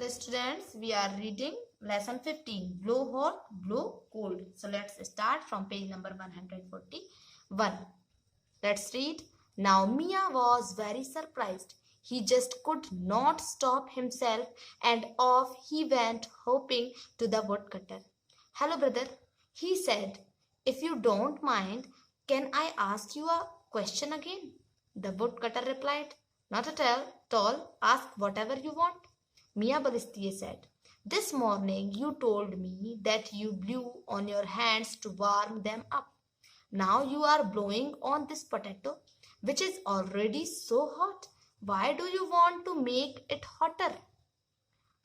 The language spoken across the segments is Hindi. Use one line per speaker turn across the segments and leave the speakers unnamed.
Hello students, we are reading lesson 15, blow hot, blow cold. So let's start from page number 141. Let's read. Now Mia was very surprised. He just could not stop himself and off he went hopping to the woodcutter. Hello brother, he said. If you don't mind, can I ask you a question again? The woodcutter replied. Not at all, ask whatever you want. Mia Balestier said, this morning you told me that you blew on your hands to warm them up. Now you are blowing on this potato, which is already so hot. Why do you want to make it hotter?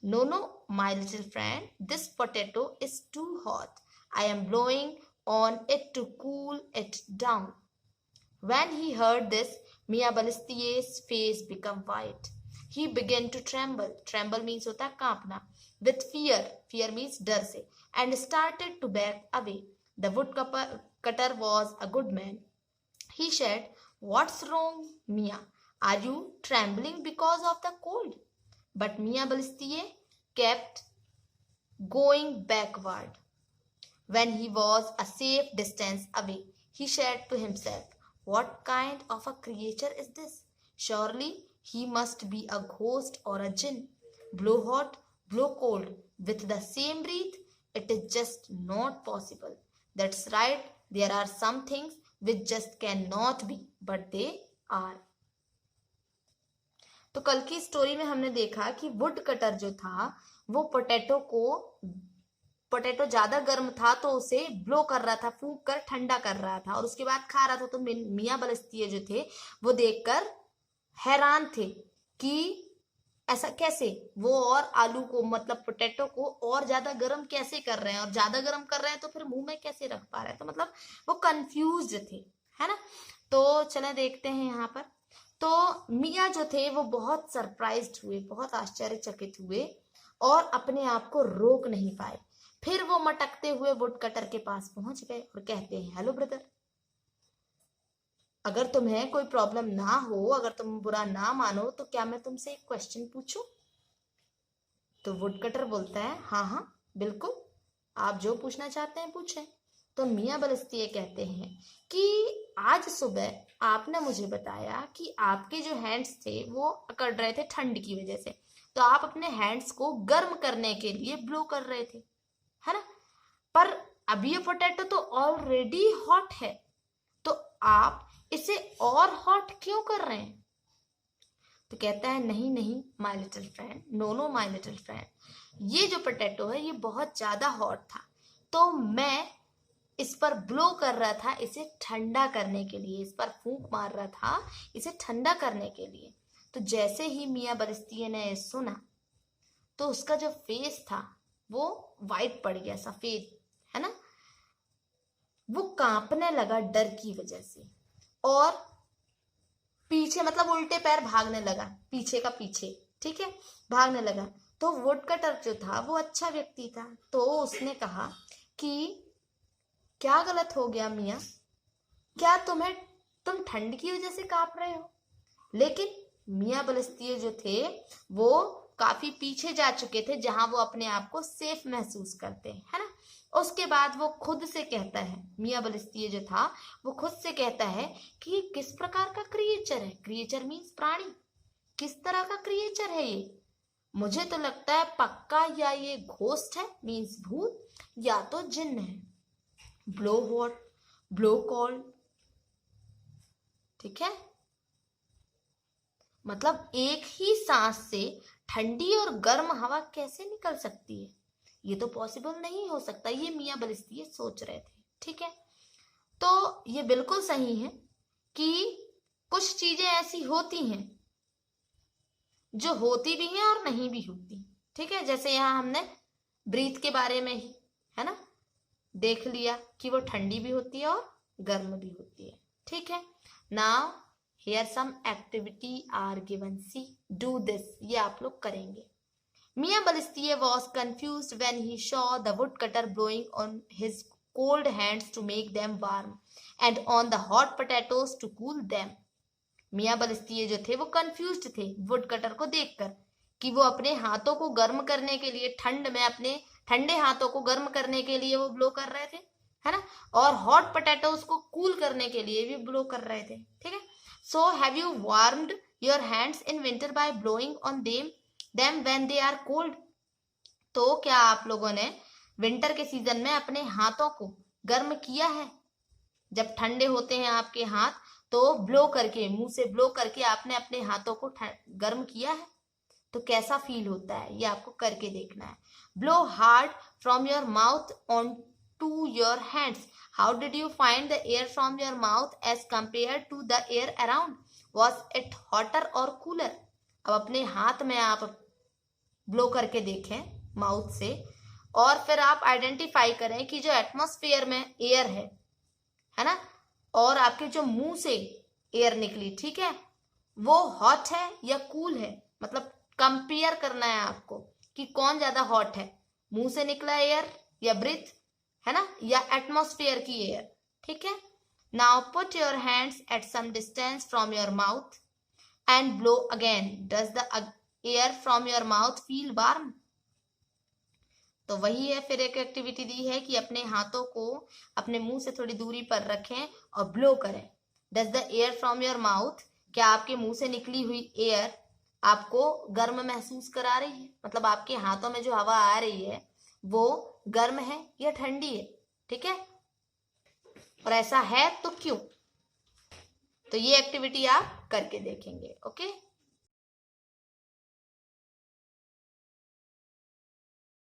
No, my little friend, this potato is too hot. I am blowing on it to cool it down. When he heard this, Mia Balestier's face became white. He began to tremble. Tremble means होता है कांपना. With fear. Fear means डर से. And started to back away. The woodcutter was a good man. He said, what's wrong, Mia? Are you trembling because of the cold? But Mia Balestier kept going backward. When he was a safe distance away, he said to himself, what kind of a creature is this? Surely he must be a ghost or a jinn. Blow hot, blow cold, with the same breath, it is just not possible. That's right, there are some things which just cannot be, but they are. तो कल की स्टोरी में हमने देखा कि वुड कटर जो था वो पोटैटो ज्यादा गर्म था तो उसे ब्लो कर रहा था, फूंक कर ठंडा कर रहा था और उसके बाद खा रहा था। तो मिया बलस्तिये जो थे वो देखकर हैरान थे कि ऐसा कैसे, वो और आलू को मतलब पोटैटो को और ज्यादा गर्म कैसे कर रहे हैं, और ज्यादा गर्म कर रहे हैं तो फिर मुंह में कैसे रख पा रहे हैं। तो मतलब वो कंफ्यूज थे, है ना। तो चले देखते हैं यहाँ पर। तो मिया जो थे वो बहुत सरप्राइज्ड हुए, बहुत आश्चर्यचकित हुए और अपने आप को रोक नहीं पाए। फिर वो मटकते हुए वुड कटर के पास पहुंच गए और कहते हैं, हेलो ब्रदर, अगर तुम्हें कोई प्रॉब्लम ना हो, अगर तुम बुरा ना मानो तो क्या मैं तुमसे एक क्वेश्चन पूछूं? तो वुड कटर बोलता है, हाँ बिल्कुल, आप जो पूछना चाहते हैं पूछें। तो मिया बलस्तिये कहते हैं कि आज सुबह आपने मुझे बताया कि आपके जो हैंड्स थे वो अकड़ रहे थे ठंड की वजह से, तो आप अपने हैंड्स को गर्म करने के लिए ब्लो कर रहे थे, है ना। पर अभी ये पोटैटो तो ऑलरेडी हॉट है, तो आप इसे और हॉट क्यों कर रहे हैं? तो कहता है, नहीं my little friend, no my little friend, ये जो पोटैटो है ये बहुत ज्यादा हॉट था, तो मैं इस पर ब्लो कर रहा था इसे ठंडा करने के लिए, इस पर फूंक मार रहा था इसे ठंडा करने के लिए। तो जैसे ही मिया बलस्तिये ने सुना तो उसका जो फेस था वो वाइट पड़ गया, सफेद, है ना। वो कांपने लगा डर की वजह से और पीछे मतलब उल्टे पैर भागने लगा, पीछे का पीछे, ठीक है, भागने लगा। तो वुड कटर जो था वो अच्छा व्यक्ति था, तो उसने कहा कि क्या गलत हो गया मिया, क्या तुम ठंड की वजह से कांप रहे हो? लेकिन मिया बलस्तिये जो थे वो काफी पीछे जा चुके थे जहां वो अपने आप को सेफ महसूस करते हैं, है ना। उसके बाद वो खुद से कहता है, मिया बलस्तिये जो था वो खुद से कहता है कि ये किस प्रकार का क्रिएचर है। क्रिएचर मीन्स प्राणी, किस तरह का क्रिएचर है ये? मुझे तो लगता है पक्का या ये घोस्ट है मीन्स भूत, या तो जिन्न है। ब्लो हॉट, ब्लो कोल्ड, ठीक है, मतलब एक ही सांस से ठंडी और गर्म हवा कैसे निकल सकती है? ये तो पॉसिबल नहीं हो सकता, ये मिया बलस्तिये सोच रहे थे, ठीक है। तो ये बिल्कुल सही है कि कुछ चीजें ऐसी होती हैं जो होती भी हैं और नहीं भी होती, ठीक है। जैसे यहाँ हमने ब्रीथ के बारे में ही, है ना, देख लिया कि वो ठंडी भी होती है और गर्म भी होती है, ठीक है। Now here some activity are given, see do this, ये आप लोग करेंगे। Mia Balestier was confused when he saw the woodcutter blowing on his cold hands to make them warm and on the hot potatoes to cool them. मिया बलस्तिये जो थे वो कंफ्यूज्ड थे वुड कटर को देखकर कि वो अपने हाथों को गर्म करने के लिए ठंड में अपने ठंडे हाथों को गर्म करने के लिए वो ब्लो कर रहे थे, है ना। और हॉट पोटैटोज को कूल करने के लिए भी ब्लो कर रहे थे, ठीक है। So have you warmed your hands in winter by blowing on them when they are cold. तो क्या आप लोगों ने विंटर के सीजन में अपने हाथों को गर्म किया है? जब ठंडे होते हैं आपके हाथ तो ब्लो करके, मुंह से ब्लो करके आपने अपने हाथों को गर्म किया है? तो कैसा फील होता है ये आपको करके देखना है। Blow hard from your mouth on to your hands. How did you find the air from your mouth as compared to the air around? Was it hotter और कूलर? अब अपने हाथ में आप ब्लो करके देखें माउथ से, और फिर आप आइडेंटिफाई करें कि जो एटमॉस्फेयर में एयर है ना, और आपके जो मुंह से एयर निकली, ठीक है, वो हॉट है या कूल है। मतलब कंपेयर करना है आपको कि कौन ज्यादा हॉट है, मुंह से निकला एयर या ब्रीथ, है ना, या एटमॉस्फेयर की एयर, ठीक है। Now put your hands at some distance from your mouth and blow again. Does the air from your mouth feel warm? तो वही है, फिर एक एक्टिविटी दी है कि अपने हाथों को अपने मुंह से थोड़ी दूरी पर रखें और ब्लो करें। Does the air from your mouth, क्या आपके मुंह से निकली हुई एयर आपको गर्म महसूस करा रही है? मतलब आपके हाथों में जो हवा आ रही है वो गर्म है या ठंडी है, ठीक है। और ऐसा है तो क्यों? तो ये एक्टिविटी आप करके देखेंगे, ओके।